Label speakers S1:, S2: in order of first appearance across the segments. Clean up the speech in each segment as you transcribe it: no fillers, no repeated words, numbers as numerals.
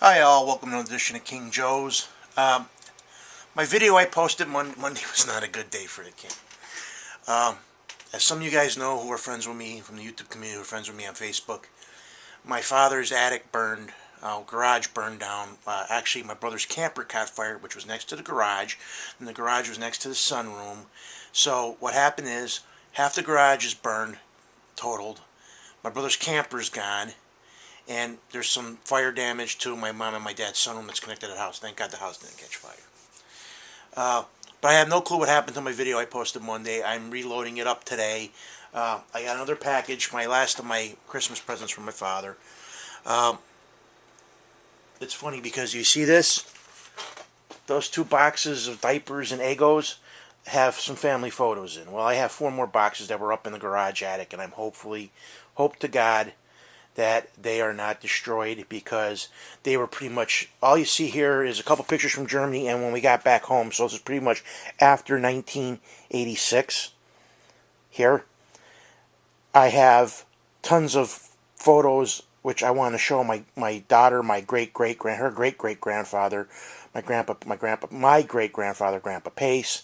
S1: Hi all, welcome to another edition of King Joe's. My video I posted Monday was not a good day for the King. As some of you guys know who are friends with me from the YouTube community, who are friends with me on Facebook, my father's attic burned, garage burned down. Actually, my brother's camper caught fire, which was next to the garage, and the garage was next to the sunroom. So what happened is, half the garage is burned, totaled. My brother's camper's gone. And there's some fire damage to my mom and my dad's sunroom that's connected to the house. Thank God the house didn't catch fire. But I have no clue what happened to my video I posted Monday. I'm reloading it up today. I got another package, my last of my Christmas presents from my father. It's funny because you see this? Those two boxes of diapers and Eggos have some family photos in. Well, I have 4 more boxes that were up in the garage attic, and I'm hope to God that they are not destroyed, because they were pretty much, all you see here is a couple pictures from Germany and when we got back home, so this is pretty much after 1986. Here I have tons of photos which I want to show my daughter, my her great grandfather, my great grandfather, Grandpa Pace,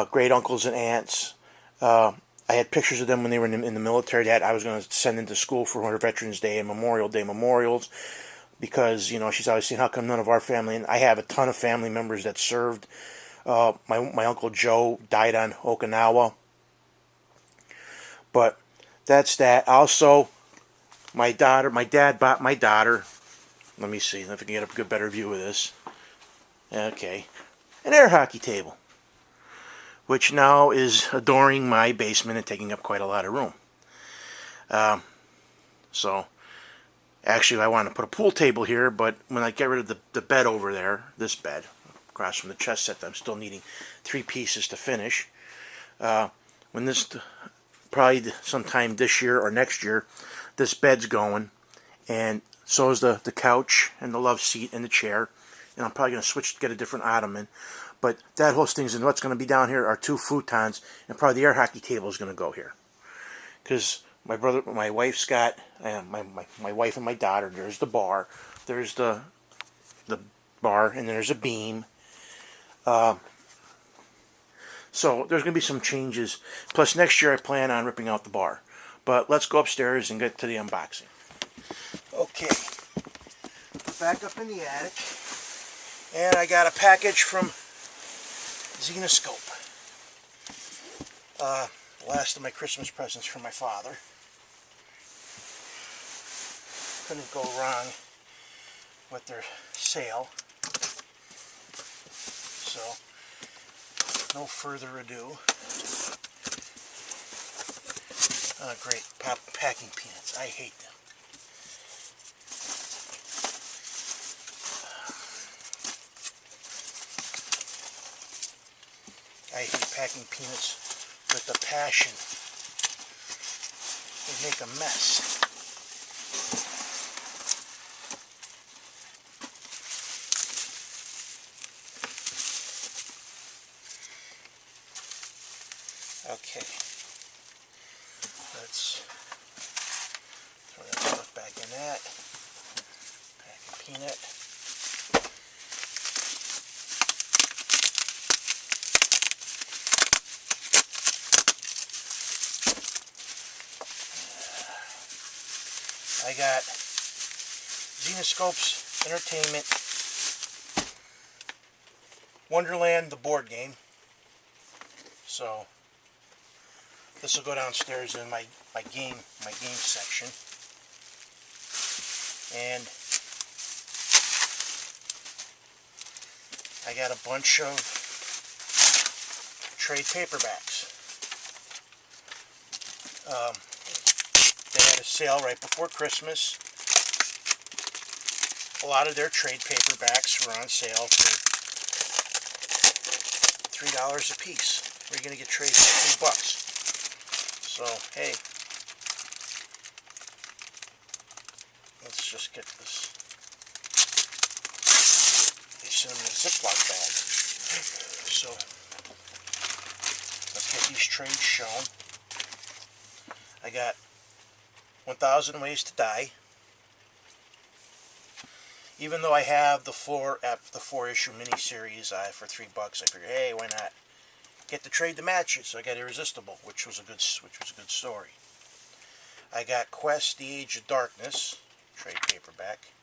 S1: great uncles and aunts. I had pictures of them when they were in the military that I was going to send into school for her Veterans Day and Memorial Day memorials, because, you know, she's always saying, how come none of our family? And I have a ton of family members that served. My Uncle Joe died on Okinawa. But that's that. Also, my dad bought my daughter, let me see if I can get a good better view of this. Okay. An air hockey table, which now is adoring my basement and taking up quite a lot of room. So, actually I want to put a pool table here, but when I get rid of the bed over there, this bed, across from the chess set that I'm still needing 3 pieces to finish, when this, probably sometime this year or next year, this bed's going, and so is the couch and the love seat and the chair, and I'm probably going to get a different ottoman. But that whole thing's, and what's going to be down here are 2 futons, and probably the air hockey table is going to go here. Because my wife's got, my wife and my daughter, there's the bar, there's the bar, and there's a beam. So there's going to be some changes. Plus next year I plan on ripping out the bar. But let's go upstairs and get to the unboxing. Okay, back up in the attic, and I got a package from Zenoscope. Last of my Christmas presents from my father. Couldn't go wrong with their sale. So, no further ado. Great, packing peanuts. I hate them. I hate packing peanuts with a passion. They make a mess. Okay. Let's throw that stuff back in that. Packing peanut. I got Zenoscope's Entertainment Wonderland, the board game. So this will go downstairs in my game section. And I got a bunch of trade paperbacks. They had a sale right before Christmas. A lot of their trade paperbacks were on sale for $3 a piece. Where are you going to get trades for $3? So, hey, let's just get this. They sent me a Ziploc bag. So, let's get these trades shown. I got 1,000 Ways to Die, Even though I have the four issue miniseries for $3, I figured, hey, why not get the trade to match it? So I got Irresistible, which was a good story. I got Quest: The Age of Darkness, trade paperback.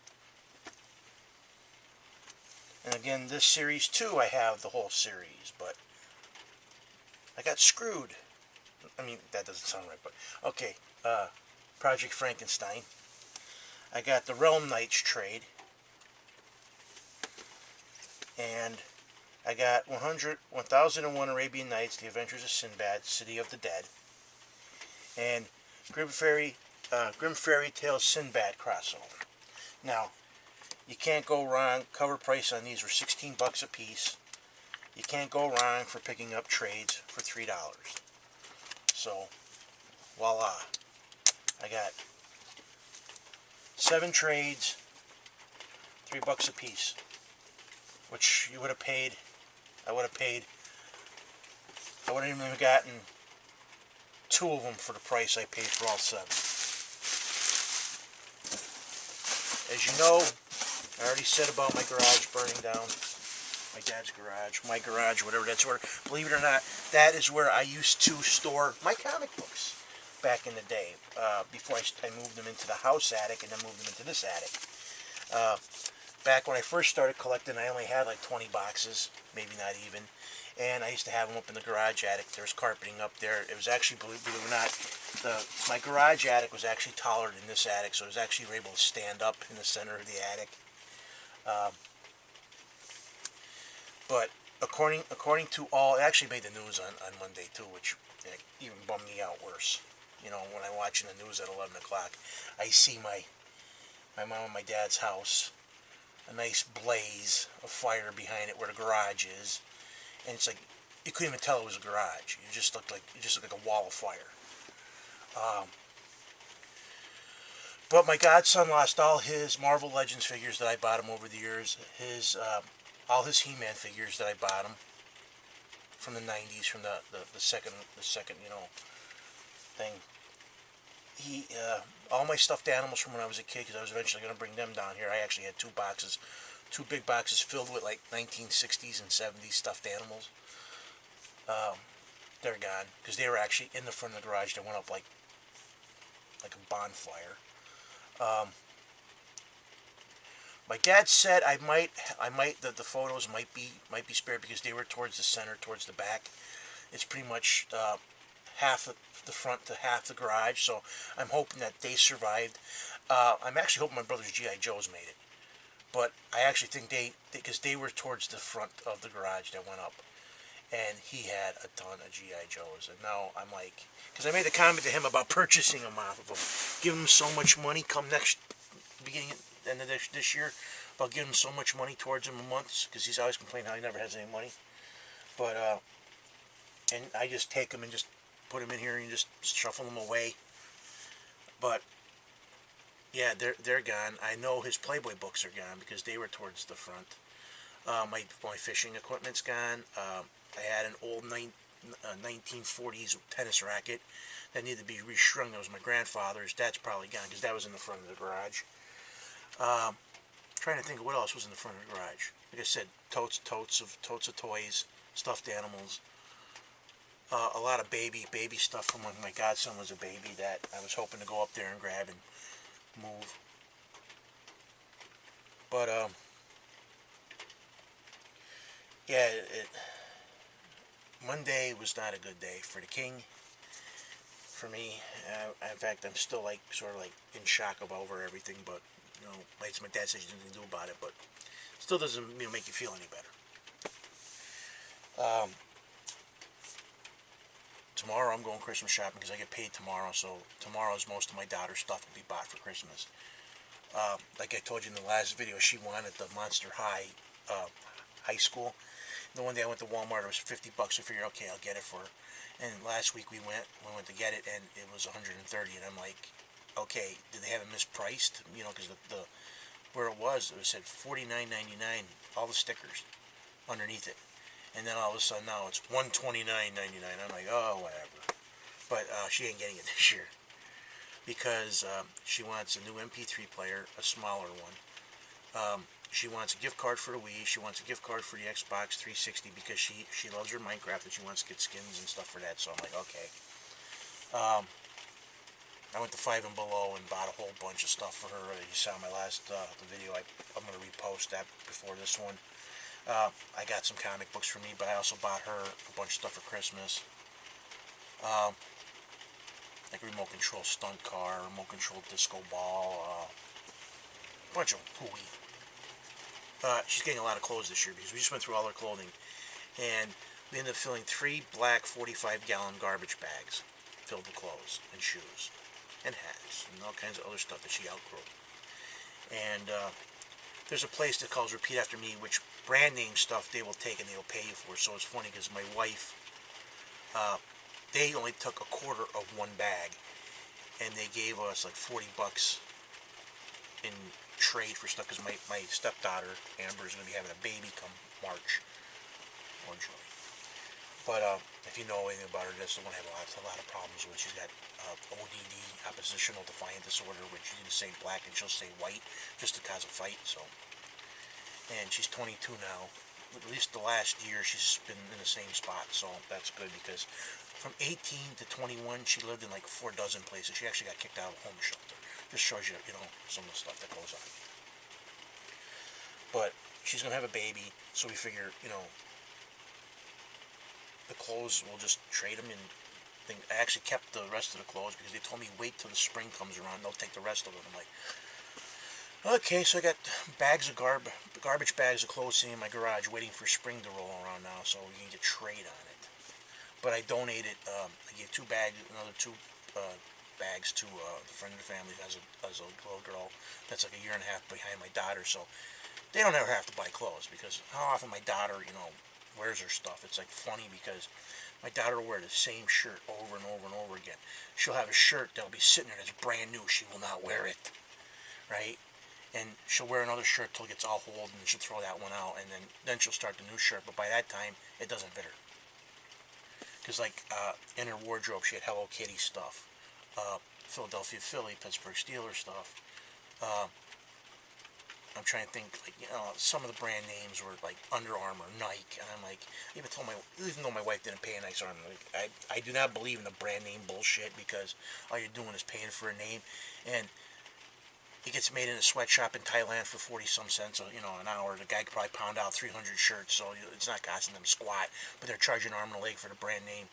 S1: And again, this series too, I have the whole series, but I got screwed. I mean, that doesn't sound right, but okay. Project Frankenstein. I got the Realm Knights trade. And I got 1001 Arabian Nights, The Adventures of Sinbad, City of the Dead. And Grim Fairy Tales Sinbad crossover. Now, you can't go wrong. Cover price on these were $16 a piece. You can't go wrong for picking up trades for $3. So, voila. I got 7 trades, $3 a piece. Which you would have paid, I wouldn't even have gotten 2 of them for the price I paid for all 7. As you know, I already said about my garage burning down. My dad's garage, my garage, whatever, that's where, believe it or not, that is where I used to store my comic books back in the day, before I moved them into the house attic and then moved them into this attic. Back when I first started collecting, I only had like 20 boxes, maybe not even, and I used to have them up in the garage attic. There's carpeting up there. It was actually, believe it or not, my garage attic was actually taller than this attic, so I was actually able to stand up in the center of the attic. But according to all, it actually made the news on Monday too, which even bummed me out worse. You know, when I'm watching the news at 11 o'clock, I see my mom and my dad's house, a nice blaze of fire behind it where the garage is, and it's like you couldn't even tell it was a garage. It just looked like a wall of fire. But my godson lost all his Marvel Legends figures that I bought him over the years. All his He-Man figures that I bought him from the '90s, from the second thing. All my stuffed animals from when I was a kid, because I was eventually going to bring them down here. I actually had 2 big boxes filled with like 1960s and 70s stuffed animals. They're gone, because they were actually in the front of the garage. They went up like a bonfire. My dad said the photos might be spared because they were towards the center, towards the back. It's pretty much half the front to half the garage, so I'm hoping that they survived. I'm actually hoping my brother's G.I. Joes made it, but I actually think because they were towards the front of the garage that went up, and he had a ton of G.I. Joes, and now I'm like, because I made a comment to him about purchasing them off of him, giving him so much money come end of this year, about giving him so much money towards him a month, because he's always complaining how he never has any money, but and I just take them and just put them in here and just shuffle them away. But yeah, they're gone. I know his Playboy books are gone because they were towards the front. My fishing equipment's gone. I had an old 1940s tennis racket that needed to be restrung. That was my grandfather's. That's probably gone because that was in the front of the garage. Trying to think of what else was in the front of the garage. Like I said, totes of toys, stuffed animals. A lot of baby stuff from when my godson was a baby that I was hoping to go up there and grab and move. But yeah, Monday was not a good day for the king. For me, in fact, I'm still sort of in shock over everything. But my dad says there's nothing to do about it, but still doesn't make you feel any better. Tomorrow I'm going Christmas shopping because I get paid tomorrow, so tomorrow's most of my daughter's stuff will be bought for Christmas. Like I told you in the last video, she wanted the Monster High high school. The one day I went to Walmart, it was $50. I figured, okay, I'll get it for her. And last week we went to get it, and it was $130. And I'm like, okay, did they have it mispriced? Because where it said $49.99, all the stickers underneath it. And then all of a sudden now it's $129.99. I'm like, oh, whatever. But she ain't getting it this year because she wants a new MP3 player, a smaller one, She wants a gift card for the Wii. She wants a gift card for the Xbox 360 because she loves her Minecraft and she wants to get skins and stuff for that. So I'm like, okay. I went to Five and Below and bought a whole bunch of stuff for her. You saw my last the video. I'm going to repost that before this one. I got some comic books for me, but I also bought her a bunch of stuff for Christmas. Like a remote control stunt car, remote control disco ball, a bunch of hooey. She's getting a lot of clothes this year because we just went through all her clothing. And we ended up filling 3 black 45-gallon garbage bags filled with clothes and shoes and hats and all kinds of other stuff that she outgrew. And there's a place that calls Repeat After Me, which brand name stuff they will take and they'll pay you for. So it's funny because my wife, they only took a quarter of one bag, and they gave us like $40 in trade for stuff because my stepdaughter Amber is going to be having a baby come March or July. But if you know anything about her, that's the one I have a lot of problems with. She's got ODD, oppositional defiant disorder, which she can say black and she'll say white just to cause a fight. So, and she's 22 now. At least the last year she's been in the same spot, so that's good because from 18 to 21 she lived in like 4 dozen places. She actually got kicked out of a homeless shelter. Just shows you, you know, some of the stuff that goes on. But she's gonna have a baby, so we figure, you know, the clothes we'll just trade them and think. I actually kept the rest of the clothes because they told me wait till the spring comes around, they'll take the rest of it. I'm like, okay, so I got bags of garbage bags of clothes sitting in my garage waiting for spring to roll around now, so we can get trade on it. But I donated, I gave another two bags to a friend of the family as a little girl that's like a year and a half behind my daughter, so they don't ever have to buy clothes because how often my daughter, you know, wears her stuff. It's like funny because my daughter will wear the same shirt over and over and over again. She'll have a shirt that'll be sitting there that's brand new. She will not wear it, right? And she'll wear another shirt till it gets all old, and she'll throw that one out, and then she'll start the new shirt. But by that time, it doesn't fit her. Because like in her wardrobe, she had Hello Kitty stuff, Philadelphia Philly, Pittsburgh Steelers stuff. I'm trying to think, like, you know, some of the brand names were like Under Armour, Nike, and I'm like, even though my wife didn't pay a nice arm, like, I do not believe in the brand name bullshit because all you're doing is paying for a name, and it gets made in a sweatshop in Thailand for 40-some cents, you know, an hour. The guy could probably pound out 300 shirts, so it's not costing them squat, but they're charging arm and a leg for the brand name.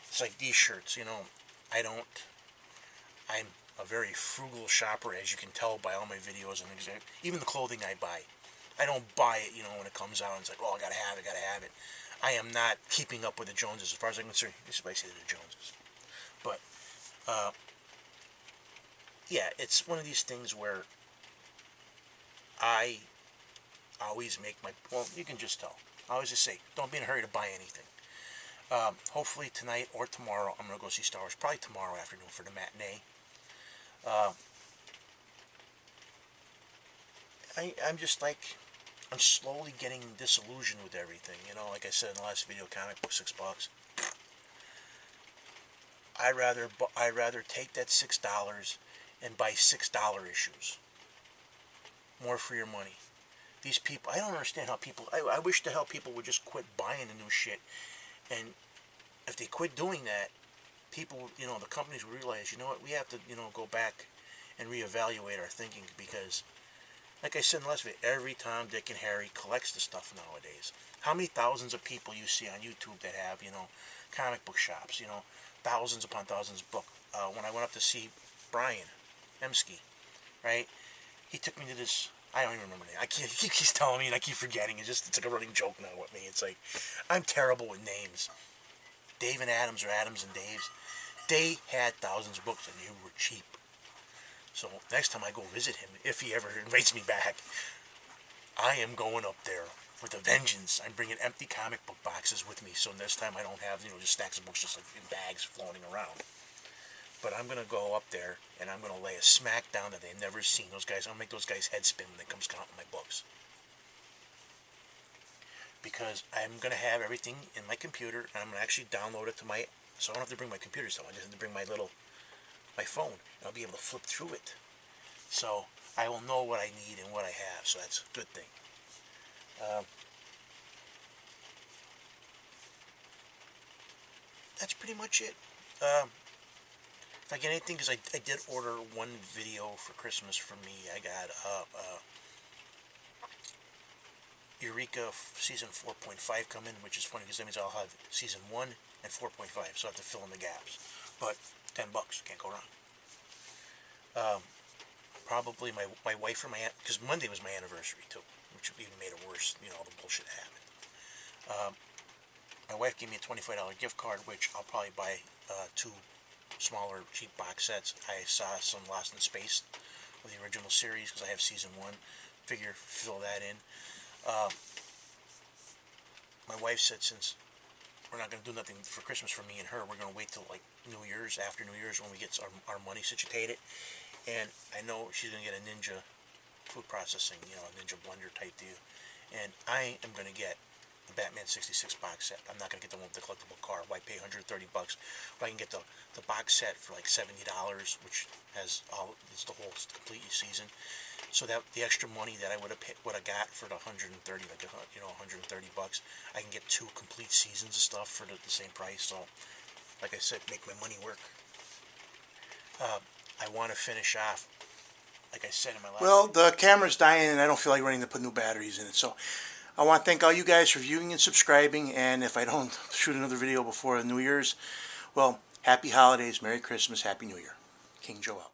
S1: It's like these shirts, you know, I'm a very frugal shopper, as you can tell by all my videos and even the clothing I buy. I don't buy it, you know, when it comes out and it's like, oh, I gotta have it. I am not keeping up with the Joneses as far as I'm concerned. This is what I say to the Joneses. But, yeah, it's one of these things where I always make well, you can just tell. I always just say, don't be in a hurry to buy anything. Hopefully tonight or tomorrow, I'm going to go see Star Wars. Probably tomorrow afternoon for the matinee. I'm just like, I'm slowly getting disillusioned with everything. You know, like I said in the last video, comic book $6. I'd rather take that $6 and buy $6 issues. More for your money. These people, I don't understand how people, I wish the hell people would just quit buying the new shit. And if they quit doing that, people, you know, the companies will realize, you know what, we have to, you know, go back and reevaluate our thinking because, like I said in the last video, every Tom, Dick, and Harry collects the stuff nowadays. How many thousands of people you see on YouTube that have, you know, comic book shops, you know, thousands upon thousands of books. When I went up to see Brian Emsky, right, he took me to this, I don't even remember the name. He keeps telling me and I keep forgetting. It's like a running joke now with me. It's like, I'm terrible with names. Dave and Adams, or Adams and Dave's, they had thousands of books and they were cheap. So next time I go visit him, if he ever invites me back, I am going up there with a vengeance. I'm bringing empty comic book boxes with me, so this time I don't have, you know, just stacks of books just like in bags floating around. But I'm going to go up there and I'm going to lay a smack down that they've never seen. Those guys, I'll make those guys head spin when it comes counting my books. Because I'm going to have everything in my computer and I'm going to actually download it to my, so I don't have to bring my computer, so I just have to bring my phone. And I'll be able to flip through it So I will know what I need and what I have, so that's a good thing. That's pretty much it. If I get anything, because I did order one video for Christmas for me. I got Eureka season 4.5 coming, which is funny because that means I'll have season 1 and 4.5, so I have to fill in the gaps. But $10, can't go wrong. Probably my wife for because Monday was my anniversary too, which even made it worse. You know, all the bullshit that happened. My wife gave me a $25 gift card, which I'll probably buy 2 smaller cheap box sets. I saw some Lost in Space with the original series because I have season 1. Figure fill that in. My wife said since we're not going to do nothing for Christmas for me and her, we're going to wait till like New Year's, after New Year's, when we get our money situated. And I know she's going to get a Ninja food processing, you know, a Ninja blender type deal. And I am going to get the Batman 66 box set. I'm not going to get the one with the collectible car. Why pay $130? But I can get the box set for like $70, which has it's the whole complete season. So that the extra money that I would have got for the 130, like you know, $130, I can get 2 complete seasons of stuff for the same price. So, like I said, make my money work. I want to finish off, like I said in my last. Well, the camera's dying, and I don't feel like running to put new batteries in it. So, I want to thank all you guys for viewing and subscribing. And if I don't shoot another video before New Year's, well, happy holidays, Merry Christmas, Happy New Year. King Joe out.